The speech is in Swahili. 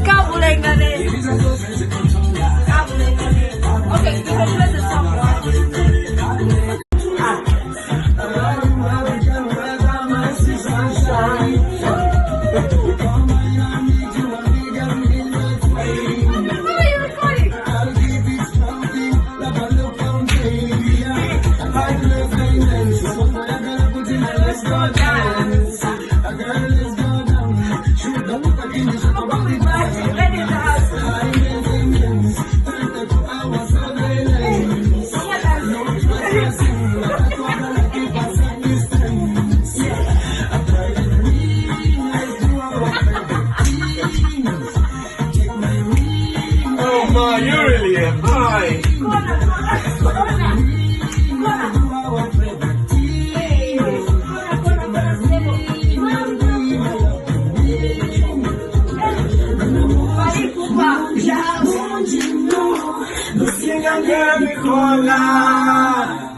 Kabulengane. Kabulengane. Okay, you can play the song. Oh my, you really am high. Você ganha me colar.